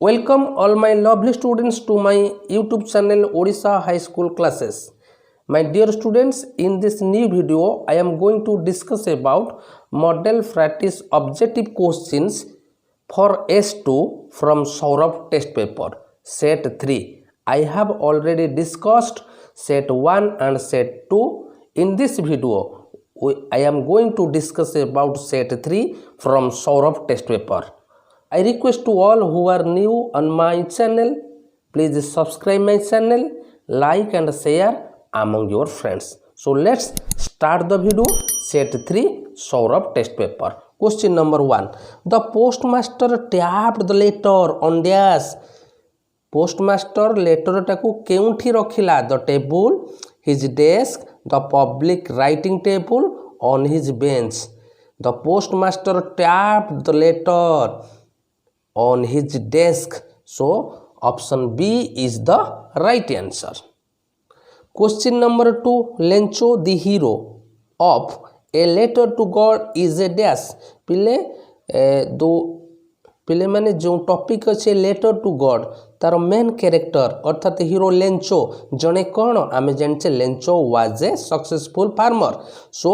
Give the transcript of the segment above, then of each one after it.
Welcome all my lovely students to my YouTube channel Odisha High School Classes. My dear students, in this new video I am going to discuss about model practice objective questions for S2 from Saurabh test paper set 3. I have already discussed set 1 and set 2. In this video I am going to discuss about set 3 from Saurabh test paper. I request to all who are new on my channel, please subscribe my channel, like and share among your friends. So let's start the video. Set 3 Saurabh test paper. Question number 1. The postmaster tapped the letter on dash. Postmaster letter taku keunthi rakhila? The table, his desk, the public writing table, on his bench. The postmaster tapped the letter on his desk. So option B is the right answer. Question number 2. Lencho, the hero of A Letter to God is a dash. पिले माने जो topic अच्छे letter to God तार main character अर्थात hero Lencho जने कौन आमे जानचे Lencho was a successful farmer. So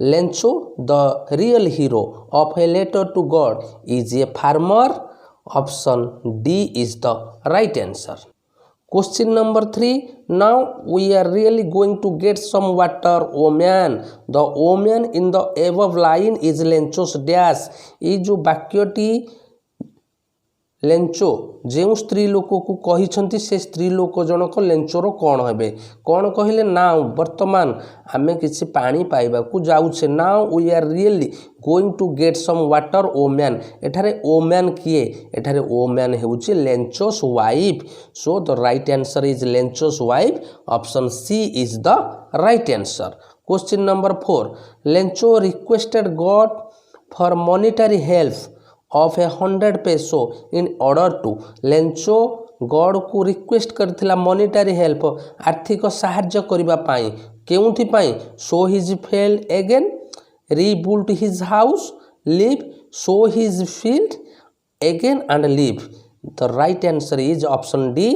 Lencho the real hero of a letter to God is a farmer. Option D is the right answer. Question number 3. Now we are really going to get some water. Oh man. The oh man in the above line is Lencho's dash. ये जो वाक्यटी Lencho जो स्त्री लोक को कही से स्त्री लोक जनक लेंचोर कौन हे कौन कहले नाउ वर्तमान आमे किसी पानी पाइबा को जाउछे. Now we are really going to get some water. Woman एठारे ओ मैन किए एठारे ओ मैन हेउछि Lencho's wife. So the right answer is Lencho's wife. Option C is the right answer. Question number 4. Lencho requested God for monetary help of 100 peso in order to. Lencho God को request करथिला monetary help आर्थिक सहाय्य करिबा पाई केउथि पाई. Sow his fail again, rebuild his house, live, sow his field again and live. The right answer is option D.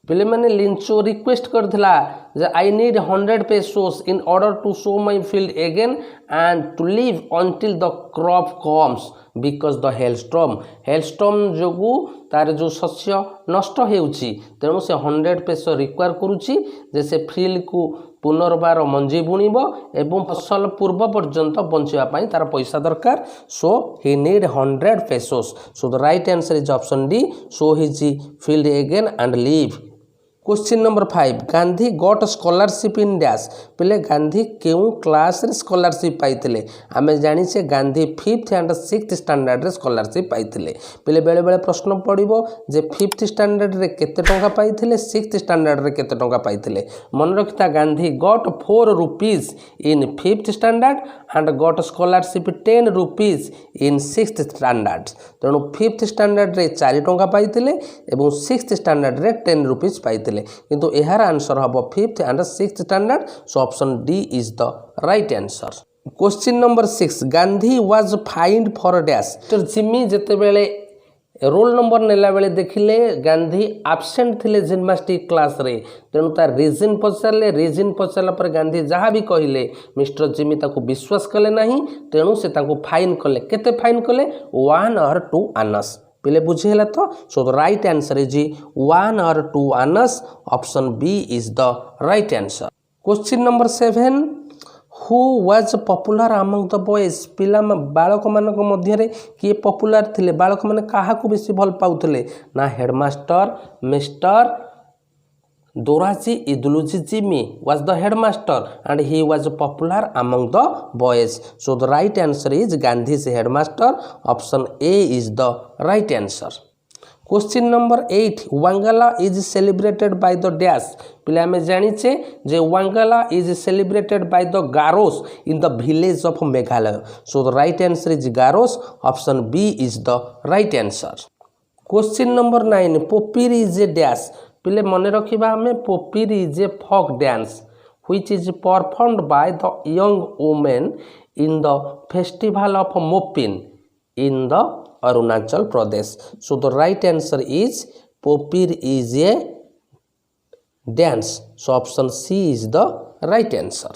पिले माने लिंचो रिक्वेस्ट करथिला जे I need 100 pesos in order to sow my field again and to live until the crop comes because the hailstorm जोगु तार जो शस्य नष्ट हेउची तेणु से 100 peso रिक्वायर करूची जे से फील्ड को पुनर्बार मंजी बुणीबो एवं फसल पूर्व पर्यंत बंचिबा पई तार पैसा दरकार. So he need 100 pesos. So the right answer is option D. Sow his field again and live. Question number 5. Gandhi got scholarship in dash. पहले गांधी क्यों क्लास रे स्कॉलरशिप पाइथिले? आमे जानिछे Gandhi 5th and 6th standard रे स्कॉलरशिप पाइथिले. पहले बेले बेले प्रश्न पड़िबो जे 5th स्टैंडर्ड रे केते टंका पाइथिले, 6th स्टैंडर्ड रे केते टंका पाइथिले. मन रखिता Gandhi got 4 rupees in 5th standard and got scholarship 10 rupees in 6th standard. तेणु 5th स्टैंडर्ड रे 4 टंका पाइथिले एवं 6th स्टैंडर्ड रे 10 rupees पाइथिले. किंतु एहार आंसर हम 5th and 6th standard. So option D is the right answer. Question number 6. Gandhi was find for dash. Jimmy जेते बेले roll number नेला बेले देखिले गांधी एब्सेंट थिले जिम्नास्टिक क्लास रे. तेणु तार रीजन पचारे. रीजन पचारा पर गांधी जहाँ भी कहले मिस्टर जिम्मी ताको विश्वास कले नहीं. तेणु से ताको फाइन कले. केते फाइन कले? 1 or 2 आनस. पहले बुझेला तो. So the right answer is 1 or 2 आनस. Option B is the right answer. Question number 7. Who was popular among the boys. पिला बालक मानक मध्य किए पॉपुलर थिले? बालक माने काहाकू बेसी भल पाउथिले? ना headmaster mister Dorabji Edulji Gimi was the headmaster and he was popular among the boys. So the right answer is Gandhi's headmaster. Option A is the right answer. Question number 8. Wangala is celebrated by the dash. पिले आमे जानिछे जे Wangala is celebrated by the Garos in the village of Meghalaya. So the right answer is Garos. Option B is the right answer. Question number 9. Popir is a dash. पिले मन रखिबा हमें Popir is a folk dance which is performed by the young women in the festival of Mopin in the Arunachal Pradesh. So the right answer is Popir is a dance. So option C is the right answer.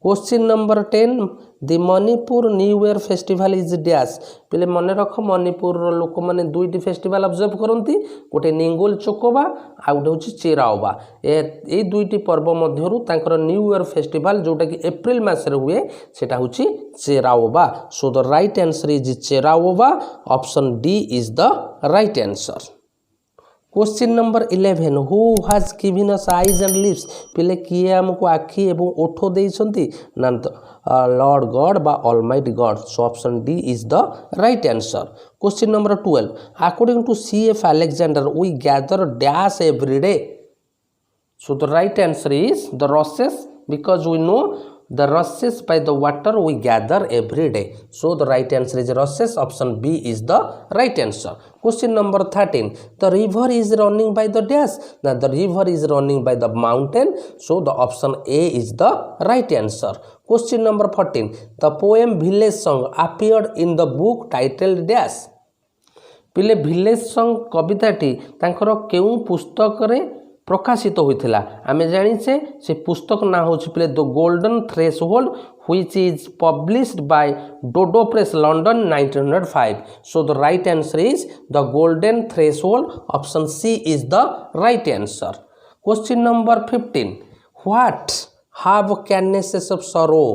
Question number 10. The Manipur New Year festival is dash. पहले मन रख मणिपुर लोक मैंने दुईटी festival observe करती गोटे निंगोल चोकोबा आ गोटे हूँ चेराओबा ए दुईटी पर्व मध्यरु तांकर न्यू ईयर फेस्टिवल जोटा कि एप्रिल मास हुए सेटा हूँ Cheiraoba. So the right answer is Cheiraoba. Option D is the right answer. Question number 11. Who has given us eyes and lips. पिले किए आमको आखि एवं ओठ देइछंती ना लॉर्ड गॉड बा almighty god. So option D is the right answer. Question number 12. According to CF Alexander we gather dash every day. So the right answer is the races because we know the rushes by the water we gather every day. So the right answer is rushes. Option B is the right answer. Question number 13. The river is running by the dash. Now the river is running by the mountain. So the option A is the right answer. Question number 14. The poem Village Song appeared in the book titled dash. पिले Village Song कविताटी तांकर केउ पुस्तक रे प्रकाशित होइथिला. आमे जानिछे से पुस्तक ना होछि पिले the golden threshold which is published by Dodo press London 1905. So the right answer is the golden threshold. Option C is the right answer. Question number 15. What have cadences of sorrow.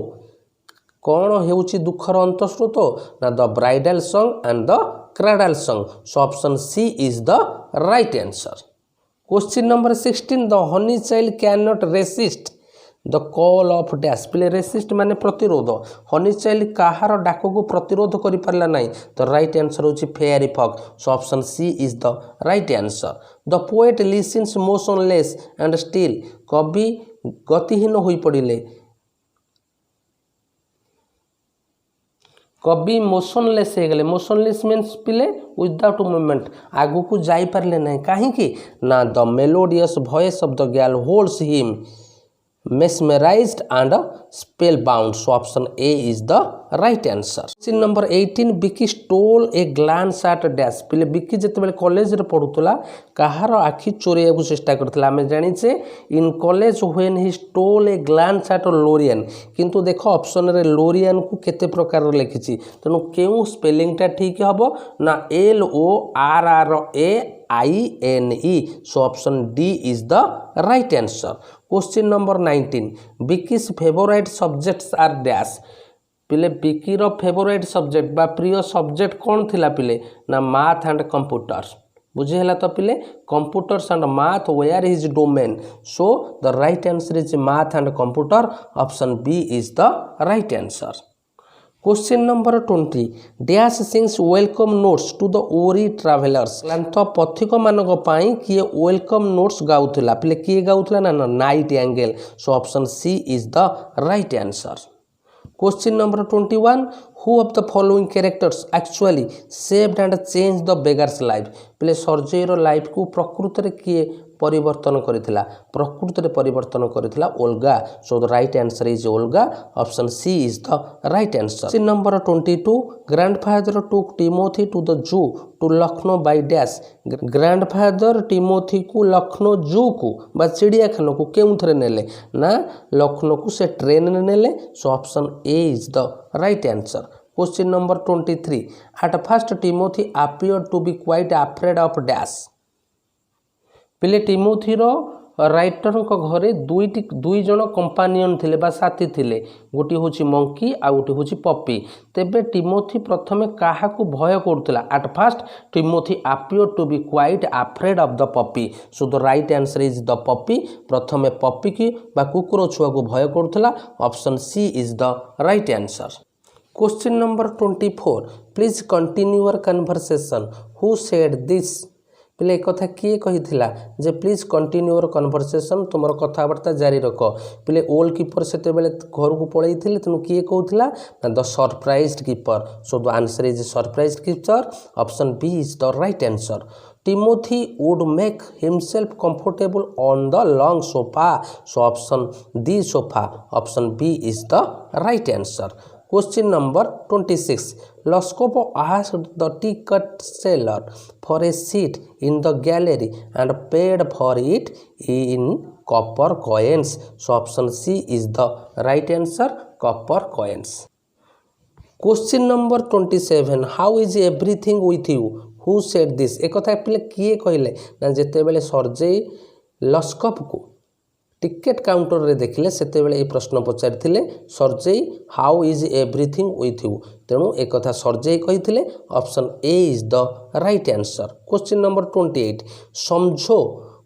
कौन हेउछि दुखर अंतस्रोत ना the bridal song and the cradle song. So option C is the right answer. Question number 16. The honey child cannot resist the call of dash. पिले resist माने प्रतिरोध. honey child कहार डाक को प्रतिरोध करि परला नाही. तो राइट आंसर होछि fairy fog. So option C is the right answer. The poet listens motionless and still. कवि गतिहीन होई पड़िले. कवि मोशनलेस हो गले. मोशनलेस मीन्स पिले विदाउट मूवमेंट आगु को जाई पारले नहीं. कहीं ना the melodious voice of the girl holds him mesmerized and spellbound. So option A is the right answer. Question number 18. Vicky stole a glance at dash. पिले विकी जेतेबेले कॉलेज रे पढुतला कहार आखि चोरिया को चेष्टा करथला. हमें जानि छे in college when he stole a glance at Lorian. किंतु देखो ऑप्शन रे लोरियन को केते प्रकार रे लिखिछि तनु केउ स्पेलिंग टा ठीक हबो ना LORRAINE. So option D is the right answer. Question number 19. Vicky's favorite subjects are dash. पिले विकी रो फेवरेट सब्जेक्ट बा प्रिय सब्जेक्ट कौन थिला पिले ना मैथ एंड कंप्यूटर. बुझे हला तो पिले computers and math where is domain. So the right answer is math and computer. Option B is the right answer. Question number 20. Dash sings welcome notes to the weary travellers. क्लांत पथिक मानक पाई किए welcome notes गाउथिला. पिले किए गाउथिला ना nightingale. So option C is the right answer. Question number 21. Who of the following characters actually saved and change the beggar's life. पिले सर्जेयर life को प्रकृति रे किए परिवर्तन करिथिला. प्रकृति रे परिवर्तन करिथिला Olga. So the right answer is Olga. Option C is the right answer. Question number 22. Grandfather took Timothy to the zoo to Lucknow by dash. Grandfather Timothy को लखनऊ जू को बा चिड़ियाखाना को केउ थरे नेले ना लखनऊ को से ट्रेन ने नेले. सो option A is the right answer. Question number 23. Eight first Timothy appeared to be quite afraid of dash. पिले टिमोथी रो राइटर को घरे दुई जन कंपानियन थिले बा साथी थिले. गोटी होची मंकी आ गोटी होची पप्पी. तेबे टिमोथी प्रथमे काहा को भय करथला. At first Timothy appeared to be quite afraid of the puppy. So the right answer is the puppy. प्रथमे पप्पी की बा कुकुर छुआ को भय करथला. Option C is the right answer. Question number 24. Please continue your conversation. Who said this. पिले कथा किए कहिथिला जे प्लीज कंटिन्यू योर कन्वर्सेशन तुमर कथाबार्ता जारी रख. पिले ओल कीपर सेते बेले घर को पळैथिले तनु किए कहउथिला ना the surprised keeper. So the answer is surprised keeper. Option B is the right answer. Timothy would make himself comfortable on the long sofa. So option D sofa. Option B is the right answer. Question number 26 लस्कोप asked the ticket seller for a seat in the gallery and paid for it in copper coins. So option C is the right answer, copper coins. Question number 27 how is everything with you? Who said this? एक कथा पिले किए कहले ना जेते बेले Sergei लस्कोप को ticket counter रे देखिले सेते बेले ए प्रश्न पचारिथिले Sergei how is everything with you तेणु एक कथा सर्जेई कहिथिले option A is the right answer. Question number 28 Samjho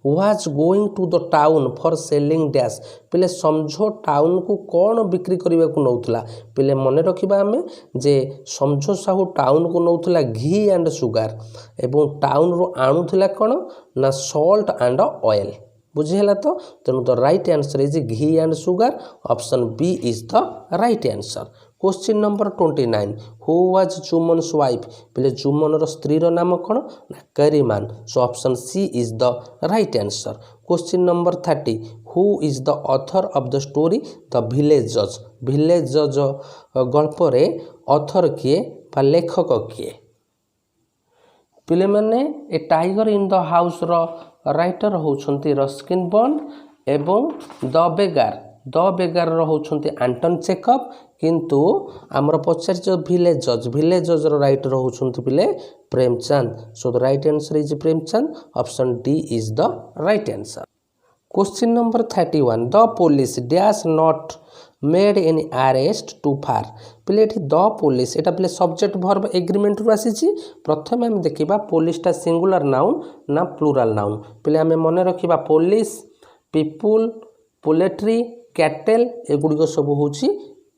was going to the town for selling dash पिले समझो टाउन को कौन बिक्री करने को नौला पिले मन रखा आम जे समझो साहू टाउन को नौला घी एंड सुगार एवं टाउन रो आणुला कौन ना सॉल्ट एंड ऑयल बुझीगला तो तेणु the right answer is ghee and sugar option B is the right answer. Question number 29 who was चुमन्स wife पिले चुमन स्त्री नाम कौन ना करीमान सो option C is the right answer. Question number 30 who is the author of the story the village जज village जज गल्प रे author किए बा लेखक किए पिले माने a tiger in the house रो राइटर होउछंती रस्किन बॉन्ड एवं द बेगार होउछंती एंटन चेकअप किंतु आमर पचार जो विलेज जज रो राइटर होउछंती पिले Premchand so the right answer is Premchand option D is the right answer. Question number 31 the police dash not made any arrest too far पिले ये द पुलिस एटा पिले सब्जेक्ट वर्ब एग्रीमेंट रु आसी प्रथम आम देखा पुलिसटा सिंगुलर नाउन ना प्लूराल नाउन पिले आम मन रखा पुलिस पीपुल पोलेट्री कैटेल एगुड़िक सब हूँ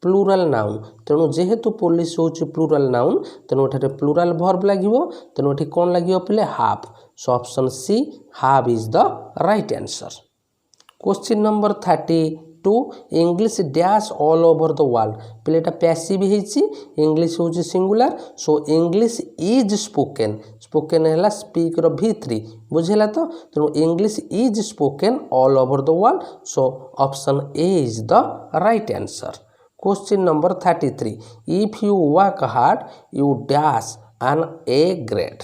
प्लूराल नाउन तेणु जेहेतु पुलिस हूँ प्लूराल नाउन तेणु एठारे प्लूराल वर्ब लगे तेणु ये कौन लगे पिले half so option C half is the right answer. Question number 32 English dash all over the world पिले पैसिव इंग्लिश हूँ singular so English is spoken है स्पीक रो V3 बुझेला तो तेणु English is spoken all over the world so option A is the right answer. Question number 33 if you work hard you dash an A grade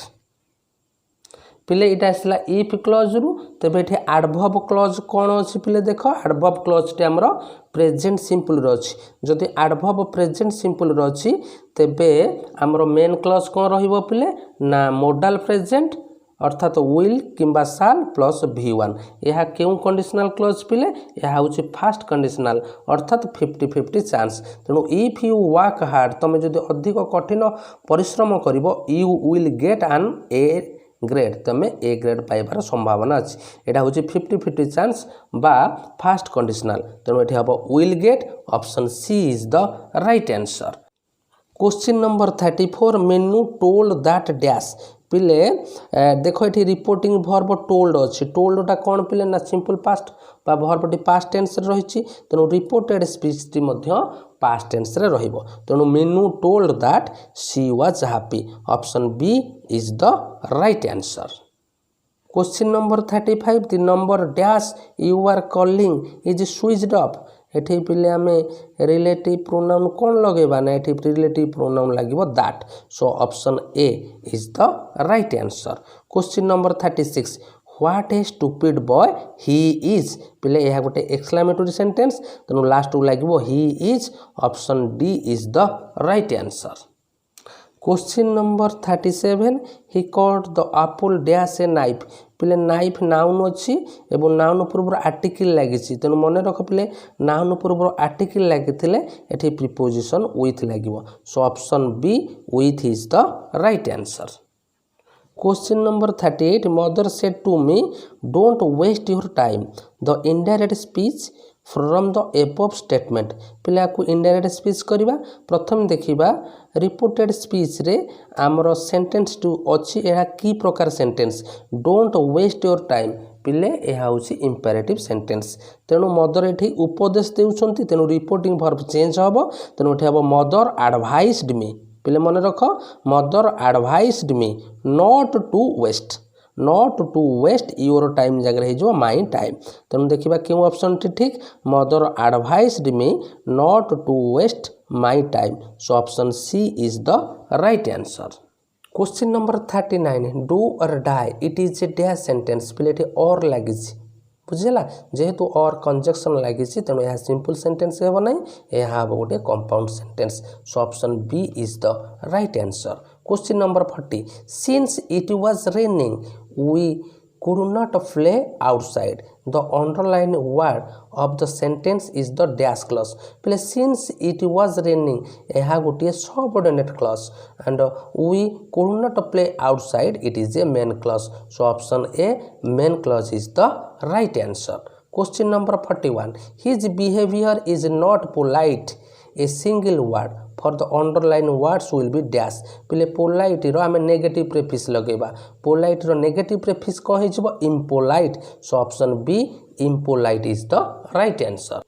पिले इटा आसला if clause रु तेबे एठी एडवर्ब क्लज कौन अच्छी पिले देख एडवर्ब क्लज टे हमर प्रेजेंट सिंपल रो अछि जदि एडवर्ब प्रेजेंट सिंपल रो अछि तेबे हमर मेन क्लज कौन रहिबो पिले ना मोडल प्रेजेंट अर्थात विल किंबा साल प्लस V1 यह क्यों कंडीशनल क्लज पिले यह हूँ फास्ट कंडीशनल अर्थात 50-50 चांस तेणु इफ यू वर्क हार्ड तुम जदि अधिक कठिन परिश्रम करिवो you will get an A grade तुम ए ग्रेड पाइबार संभावना अच्छी यहाँ हूँ 50-50 चांस बा फास्ट कंडीशनल तेणु ये हम will get option C is the right answer. Question number 34 Manu told that dash पिले देख ये रिपोर्टिंग भर्ब टोल्ड अच्छी टोल्डटा कौन पिले ना सिंपल पास्ट बा भर्बटी पास्ट टेंस रही तेणु रिपोर्टेड स्पीच पास्ट टेंस रे रहिबो तेणु Meenu told that she was happy option B is the right answer. Question number 35 the number dash you are calling is switched off एठी पिले आमे रिलेटिव प्रोनाउन कौन लगेबा ना एठी रिलेटिव प्रोनाउन लागिबो that so option A is the right answer. Question number 36 what a stupid boy he is पिले यह गोटे एक्सक्लेमेटरी सेंटेंस तेणु लास्ट को लगे he is option D is the right answer. Question number 37 he caught the Apple dash a knife पिले knife noun अच्छी एवं noun पूर्व आर्टिकल लगी तेणु मन रख पिले नाउन पूर्व आर्टिकल लगी एठी प्रिपोजिशन विथ लगे so option B with is the right answer. Question number 38 mother said to me don't waste your time the indirect speech from the above statement पिला को इनडायरेक्ट स्पीच करवा प्रथम देखिबा reported speech रे आमर sentence to अच्छी यह की प्रकार sentence don't waste your time पिले यह हूँ इंपेरेटिव सेंटेंस तेणु मदर ये उपदेश देउछंती तेणु रिपोर्टिंग वर्ब चेंज हम तेणु ये हम मदर एडवाइस्ड मी पिले मन रख mother advised me not to waste your time जगह हो माई टाइम तेणु देखा क्यों ऑप्शन टी ठीक mother advised me not to waste my time. So option C is the right answer. Question number 39. Do or die. It is a dash sentence. पिले एठी or लागिछि बुझिला जेहेतु और कंजक्शन लागिछि तेणु यह सिंपल सेंटेंस हेबो नै यह हेबो गोटे compound sentence. So option B is the right answer. Question number 40. Since it was raining we could not play outside. The underlined word of the sentence is the dash clause. पहले since it was raining यह गोटे subordinate clause and we could not play outside it is a main clause. So option A main clause is the right answer. Question number 41. His behavior is not polite. A single word for the underlined words will be dash. पहले polite रो आमे negative prefix लगेबा. polite रो negative prefix कौन है जब impolite. So option B impolite is the right answer.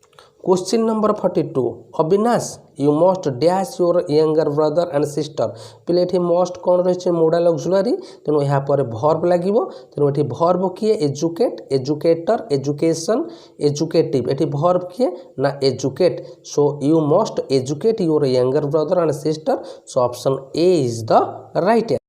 Question number 42. Avinash, you must dash your younger brother and sister. पहले एठी must कौन रही model auxiliary तेणु यहाँ पर verb लागिवो तेणु एठी verb किए educate, educator, education, educative. एठी verb किए ना educate. So you must educate your younger brother and sister. So option A is the right answer.